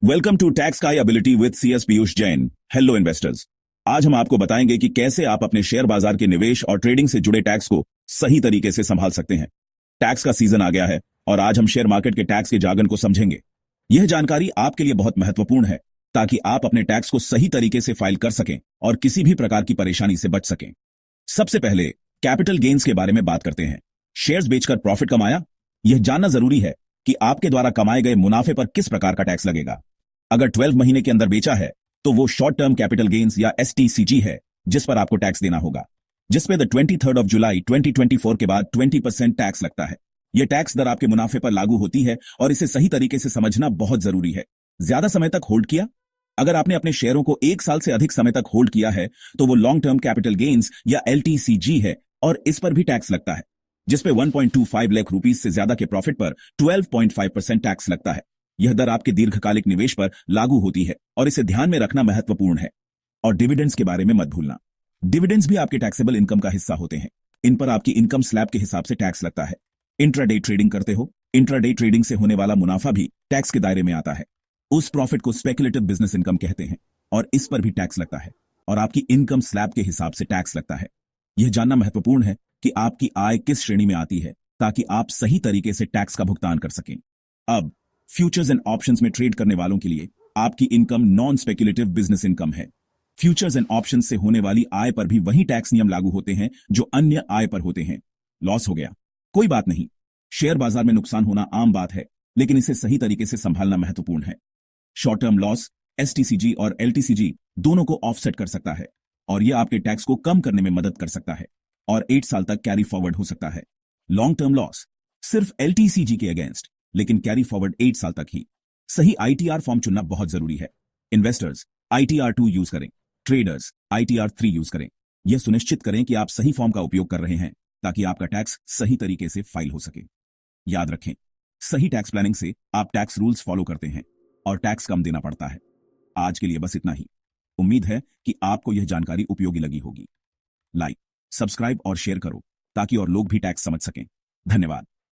Welcome to tax का ability with CS Piyush Jain. Hello investors, आज हम आपको बताएंगे कि कैसे आप अपने शेयर बाजार के निवेश और ट्रेडिंग से जुड़े टैक्स को सही तरीके से संभाल सकते हैं। टैक्स का सीजन आ गया है और आज हम शेयर मार्केट के टैक्स के जागन को समझेंगे। यह जानकारी आपके लिए बहुत महत्वपूर्ण है ताकि आप अपने टैक्स को सही तरीके से फाइल कर सकें और किसी भी प्रकार की परेशानी से बच सकें। सबसे पहले कैपिटल गेन्स के बारे में बात करते हैं। शेयर्स बेचकर प्रॉफिट कमाया, यह जानना जरूरी है कि आपके द्वारा कमाए गए मुनाफे पर किस प्रकार का टैक्स लगेगा। अगर 12 महीने के अंदर बेचा है तो वो शॉर्ट टर्म कैपिटल गेन्स या एसटीसीजी है जिस पर आपको टैक्स देना होगा, जिसपे 23 जुलाई 2024 के बाद 20% टैक्स लगता है। यह टैक्स दर आपके मुनाफे पर लागू होती है और इसे सही तरीके से समझना बहुत जरूरी है। ज्यादा समय तक होल्ड किया, अगर आपने अपने शेयरों को 1 साल से अधिक समय तक होल्ड किया है तो वो लॉन्ग टर्म कैपिटल गेन्स या एलटीसीजी है और इस पर भी टैक्स लगता है, जिसपे 1.25 लाख रुपीज से ज्यादा के प्रॉफिट पर 12.5% टैक्स लगता है। यह दर आपके दीर्घकालिक निवेश पर लागू होती है और इसे ध्यान में रखना महत्वपूर्ण है। और डिविडेंड्स के बारे में मत भूलना। डिविडेंड्स भी आपके टैक्सेबल इनकम का हिस्सा होते हैं। इन पर आपकी इनकम स्लैब के हिसाब से टैक्स लगता है। इंट्राडे ट्रेडिंग करते हो, इंट्राडे ट्रेडिंग से होने वाला मुनाफा भी टैक्स के दायरे में आता है। उस प्रॉफिट को स्पेकुलेटिव बिजनेस इनकम कहते हैं और इस पर भी टैक्स लगता है और आपकी इनकम स्लैब के हिसाब से टैक्स लगता है। यह जानना महत्वपूर्ण है कि आपकी आय किस श्रेणी में आती है ताकि आप सही तरीके से टैक्स का भुगतान कर सकें। अब फ्यूचर्स एंड ऑप्शंस में ट्रेड करने वालों के लिए आपकी income non speculative business income है। फ्यूचर्स एंड ऑप्शंस से होने वाली आय पर भी वही टैक्स नियम लागू होते हैं जो अन्य आय पर होते हैं। लॉस हो गया, कोई बात नहीं। शेयर बाजार में नुकसान होना आम बात है, लेकिन इसे सही तरीके से संभालना महत्वपूर्ण है। शॉर्ट टर्म लॉस एसटीसीजी और एलटीसीजी दोनों को ऑफसेट कर सकता है और यह आपके टैक्स को कम करने में मदद कर सकता है और 8 साल तक कैरी फॉरवर्ड हो सकता है। लॉन्ग टर्म लॉस सिर्फ एलटीसीजी के अगेंस्ट, लेकिन कैरी फॉरवर्ड 8 साल तक ही। सही आईटीआर फॉर्म चुनना बहुत जरूरी है। इन्वेस्टर्स आईटीआर 2 यूज करें, ट्रेडर्स आईटीआर 3 यूज करें। यह सुनिश्चित करें कि आप सही फॉर्म का उपयोग कर रहे हैं ताकि आपका टैक्स सही तरीके से फाइल हो सके। याद रखें, सही टैक्स प्लानिंग से आप टैक्स रूल्स फॉलो करते हैं और टैक्स कम देना पड़ता है। आज के लिए बस इतना ही। उम्मीद है कि आपको यह जानकारी उपयोगी लगी होगी। लाइक, सब्सक्राइब और शेयर करो ताकि और लोग भी टैक्स समझ सकें। धन्यवाद।